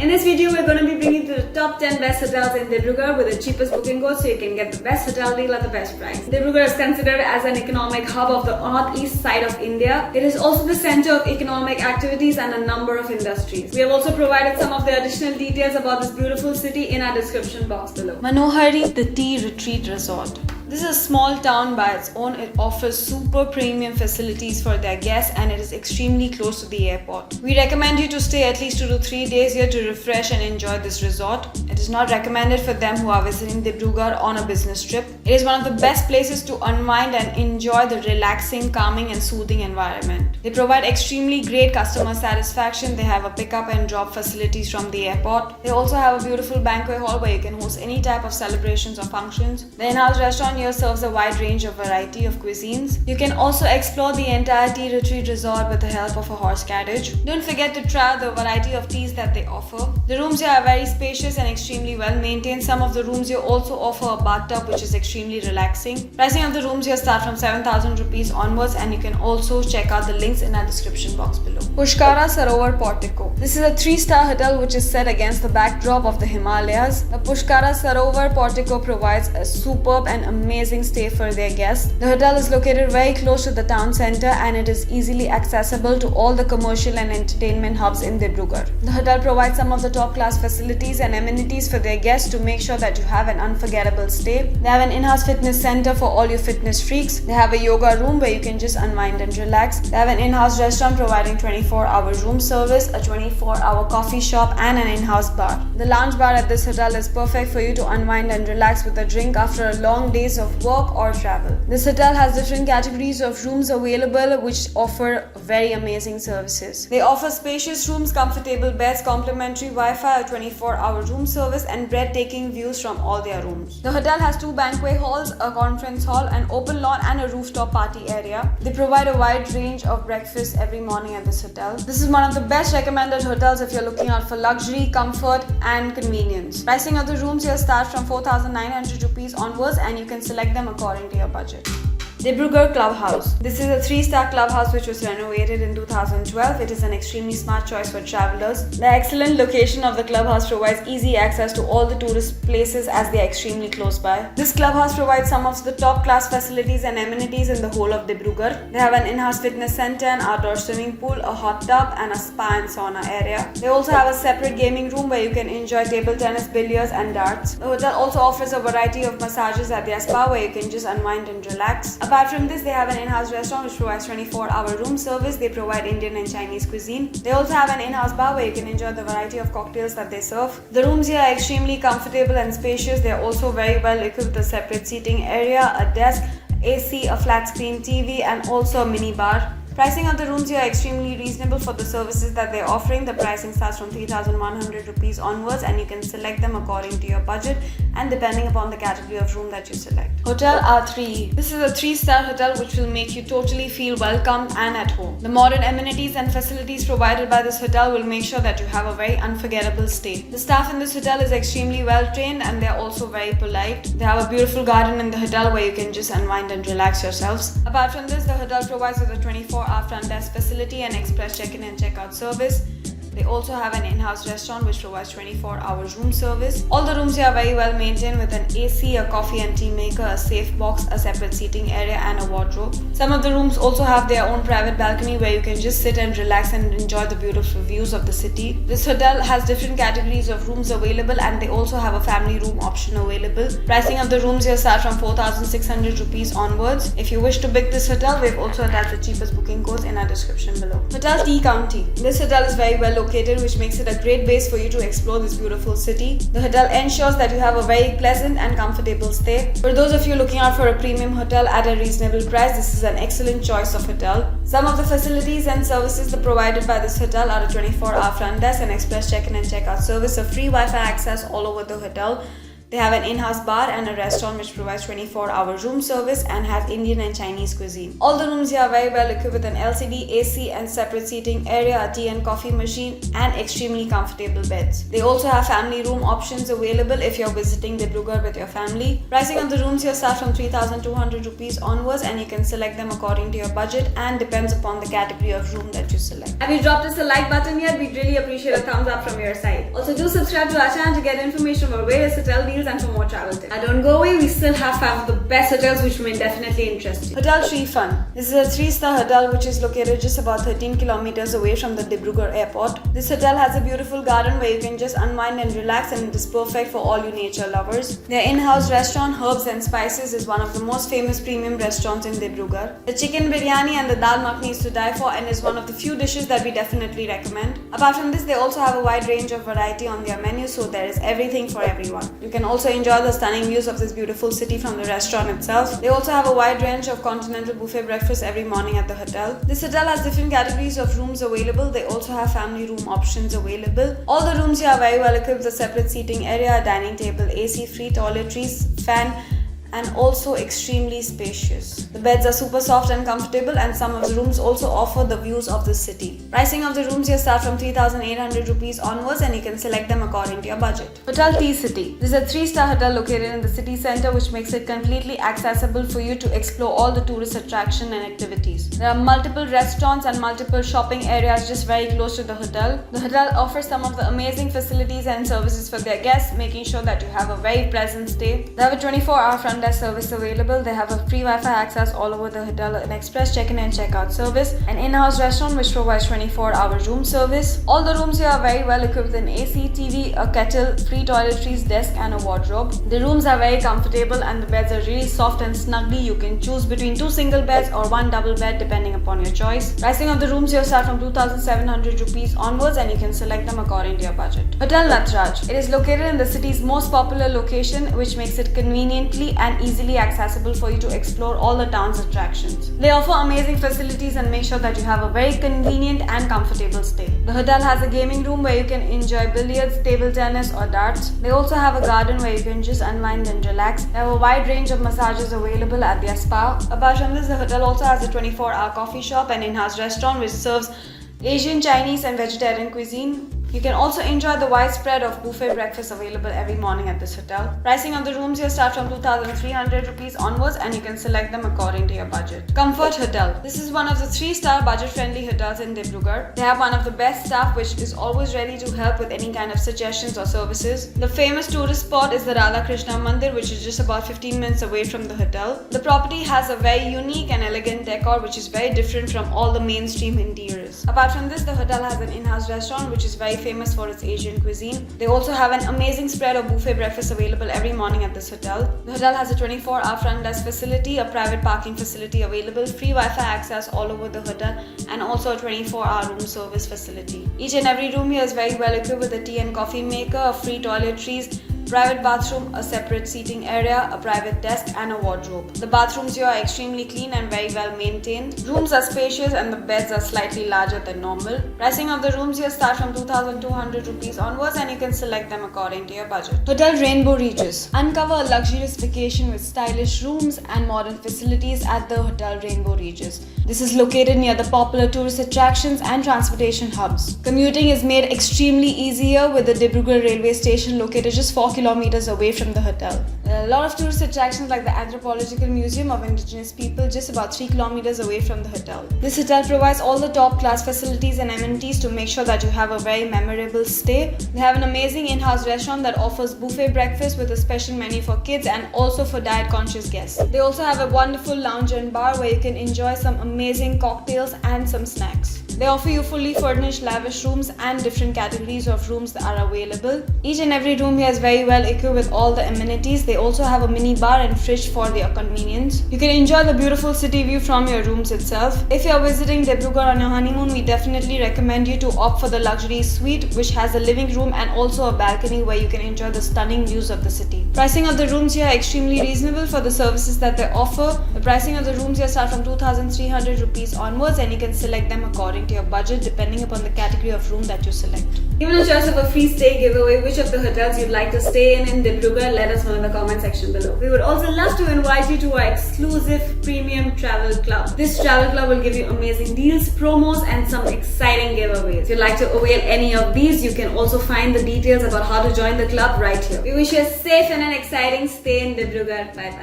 In this video, we're going to be bringing you the top 10 best hotels in Dibrugarh with the cheapest booking code so you can get the best hotel deal at the best price. Dibrugarh is considered as an economic hub of the northeast side of India. It is also the center of economic activities and a number of industries. We have also provided some of the additional details about this beautiful city in our description box below. Manohari, the Tea Retreat Resort. This is a small town by its own. It offers super premium facilities for their guests and it is extremely close to the airport. We recommend you to stay at least 2 to 3 days here to refresh and enjoy this resort. It is not recommended for them who are visiting Dibrugarh on a business trip. It is one of the best places to unwind and enjoy the relaxing, calming and soothing environment. They provide extremely great customer satisfaction. They have a pickup and drop facilities from the airport. They also have a beautiful banquet hall where you can host any type of celebrations or functions. The in-house restaurant here serves a wide range of variety of cuisines. You can also explore the entire tea retreat resort with the help of a horse carriage. Don't forget to try the variety of teas that they offer. The rooms here are very spacious and extremely well maintained. Some of the rooms here also offer a bathtub which is extremely relaxing. Pricing of the rooms here start from 7,000 rupees onwards and you can also check out the links in our description box below. Pushkara Sarovar Portico. This is a 3-star hotel which is set against the backdrop of the Himalayas. The Pushkara Sarovar Portico provides a superb and amazing stay for their guests. The hotel is located very close to the town center and it is easily accessible to all the commercial and entertainment hubs in Dibrugarh. The hotel provides some of the top class facilities and amenities for their guests to make sure that you have an unforgettable stay. They have an in-house fitness center for all your fitness freaks. They have a yoga room where you can just unwind and relax. They have an in-house restaurant providing 24-hour room service, a 24-hour coffee shop and an in-house bar. The lounge bar at this hotel is perfect for you to unwind and relax with a drink after a long days of work or travel. This hotel has different categories of rooms available which offer very amazing services. They offer spacious rooms, comfortable beds, complimentary Wi-Fi, a 24-hour room service and breathtaking views from all their rooms. The hotel has 2 banquet halls, a conference hall, an open lawn and a rooftop party area. They provide a wide range of breakfast every morning at this hotel. This is one of the best recommended hotels if you're looking out for luxury, comfort and convenience. Pricing of the rooms here starts from 4,900 rupees onwards and you can select them according to your budget. Dibrugarh Clubhouse. This is a 3-star clubhouse which was renovated in 2012. It is an extremely smart choice for travelers. The excellent location of the clubhouse provides easy access to all the tourist places as they are extremely close by. This clubhouse provides some of the top class facilities and amenities in the whole of Dibrugarh. They have an in-house fitness center, an outdoor swimming pool, a hot tub and a spa and sauna area. They also have a separate gaming room where you can enjoy table tennis, billiards and darts. The hotel also offers a variety of massages at their spa where you can just unwind and relax. Apart from this, they have an in-house restaurant which provides 24-hour room service. They provide Indian and Chinese cuisine. They also have an in-house bar where you can enjoy the variety of cocktails that they serve. The rooms here are extremely comfortable and spacious. They are also very well equipped with a separate seating area, a desk, AC, a flat screen TV and also a mini bar. Pricing of the rooms here are extremely reasonable for the services that they are offering. The pricing starts from 3,100 rupees onwards and you can select them according to your budget and depending upon the category of room that you select. Hotel R3. This is a 3-star hotel which will make you totally feel welcome and at home. The modern amenities and facilities provided by this hotel will make sure that you have a very unforgettable stay. The staff in this hotel is extremely well trained and they are also very polite. They have a beautiful garden in the hotel where you can just unwind and relax yourselves. Apart from this, the hotel provides with a 24-hour front desk facility and express check-in and check-out service. They also have an in-house restaurant which provides 24-hour room service. All the rooms here are very well maintained with an AC, a coffee and tea maker, a safe box, a separate seating area and a wardrobe. Some of the rooms also have their own private balcony where you can just sit and relax and enjoy the beautiful views of the city. This hotel has different categories of rooms available and they also have a family room option available. Pricing of the rooms here start from 4,600 rupees onwards. If you wish to book this hotel, we've also attached the cheapest booking codes in our description below. Hotel Tea County. This hotel is very well located which makes it a great base for you to explore this beautiful city. The hotel ensures that you have a very pleasant and comfortable stay. For those of you looking out for a premium hotel at a reasonable price, this is an excellent choice of hotel. Some of the facilities and services that are provided by this hotel are a 24-hour front desk, an express check-in and check-out service, a free Wi-Fi access all over the hotel. They have an in-house bar and a restaurant which provides 24-hour room service and has Indian and Chinese cuisine. All the rooms here are very well equipped with an LCD, AC and separate seating area, a tea and coffee machine and extremely comfortable beds. They also have family room options available if you're visiting Dibrugarh with your family. Pricing of the rooms here start from 3,200 rupees onwards and you can select them according to your budget and depends upon the category of room that you select. Have you dropped us a like button yet? We'd really appreciate a thumbs up from your side. Also do subscribe to our channel to get information about various hotel deals and for more travel tips. Now don't go away, we still have 5 of the best hotels which may definitely interest you. Hotel Sri Fun. This is a 3-star hotel which is located just about 13 kilometers away from the Dibrugarh airport. This hotel has a beautiful garden where you can just unwind and relax, and it is perfect for all you nature lovers. Their in-house restaurant Herbs and Spices is one of the most famous premium restaurants in Dibrugarh. The chicken biryani and the dal makhani is to die for and is one of the few dishes that we definitely recommend. Apart from this, they also have a wide range of variety on their menu, so there is everything for everyone. You can also enjoy the stunning views of this beautiful city from the restaurant itself. They also have a wide range of continental buffet breakfast every morning at the hotel. This hotel has different categories of rooms available. They also have family room options available. All the rooms here are very well equipped with a separate seating area, a dining table, AC, free toiletries, fan, and also extremely spacious. The beds are super soft and comfortable, and some of the rooms also offer the views of the city. Pricing of the rooms here start from 3,800 rupees onwards and you can select them according to your budget. Hotel Tea City. This is a 3-star hotel located in the city center which makes it completely accessible for you to explore all the tourist attractions and activities. There are multiple restaurants and multiple shopping areas just very close to the hotel. The hotel offers some of the amazing facilities and services for their guests, making sure that you have a very pleasant stay. They have a 24-hour front desk service available. They have a free Wi-Fi access all over the hotel, an express check-in and check-out service, an in-house restaurant which provides 24-hour room service. All the rooms here are very well equipped with an AC, TV, a kettle, free toiletries, desk and a wardrobe. The rooms are very comfortable and the beds are really soft and snuggly. You can choose between 2 single beds or 1 double bed depending upon your choice. Pricing of the rooms here start from 2,700 rupees onwards and you can select them according to your budget. Hotel Natraj. It is located in the city's most popular location which makes it conveniently and easily accessible for you to explore all the town's attractions. They offer amazing facilities and make sure that you have a very convenient and comfortable stay. The hotel has a gaming room where you can enjoy billiards, table tennis or darts. They also have a garden where you can just unwind and relax. They have a wide range of massages available at their spa. Apart from this, the hotel also has a 24-hour coffee shop and in-house restaurant which serves Asian, Chinese and vegetarian cuisine. You can also enjoy the wide spread of buffet breakfast available every morning at this hotel. Pricing of the rooms here start from 2,300 rupees onwards and you can select them according to your budget. Comfort Hotel. This is one of the 3-star budget-friendly hotels in Dibrugarh. They have one of the best staff which is always ready to help with any kind of suggestions or services. The famous tourist spot is the Radha Krishna Mandir, which is just about 15 minutes away from the hotel. The property has a very unique and elegant decor which is very different from all the mainstream interiors. Apart from this, the hotel has an in-house restaurant which is very famous for its Asian cuisine. They also have an amazing spread of buffet breakfast available every morning at this hotel. The hotel has a 24-hour front desk facility, a private parking facility available, free Wi-Fi access all over the hotel, and also a 24-hour room service facility. Each and every room here is very well equipped with a tea and coffee maker, a free toiletries, private bathroom, a separate seating area, a private desk and a wardrobe. The bathrooms here are extremely clean and very well maintained. Rooms are spacious and the beds are slightly larger than normal. Pricing of the rooms here start from 2,200 rupees onwards and you can select them according to your budget. Hotel Rainbow Regis. Uncover a luxurious vacation with stylish rooms and modern facilities at the Hotel Rainbow Regis. This is located near the popular tourist attractions and transportation hubs. Commuting is made extremely easier with the Dibrugarh railway station located just 4 kilometers away from the hotel. There are a lot of tourist attractions like the Anthropological Museum of Indigenous People just about 3 kilometers away from the hotel. This hotel provides all the top class facilities and amenities to make sure that you have a very memorable stay. They have an amazing in-house restaurant that offers buffet breakfast with a special menu for kids and also for diet conscious guests. They also have a wonderful lounge and bar where you can enjoy some amazing cocktails and some snacks. They offer you fully furnished lavish rooms and different categories of rooms that are available. Each and every room here is very well equipped with all the amenities. They also have a mini bar and fridge for their convenience. You can enjoy the beautiful city view from your rooms itself. If you are visiting Dibrugarh on your honeymoon, we definitely recommend you to opt for the luxury suite which has a living room and also a balcony where you can enjoy the stunning views of the city. Pricing of the rooms here are extremely reasonable for the services that they offer. The pricing of the rooms here start from 2,300 rupees onwards, and you can select them according to your budget depending upon the category of room that you select. Given a choice of a free stay giveaway, which of the hotels you'd like to stay in Dibrugarh, let us know in the comment section below. We would also love to invite you to our exclusive premium travel club. This travel club will give you amazing deals, promos, and some exciting giveaways. If you'd like to avail any of these, you can also find the details about how to join the club right here. We wish you a safe and an exciting stay in Dibrugarh. Bye bye.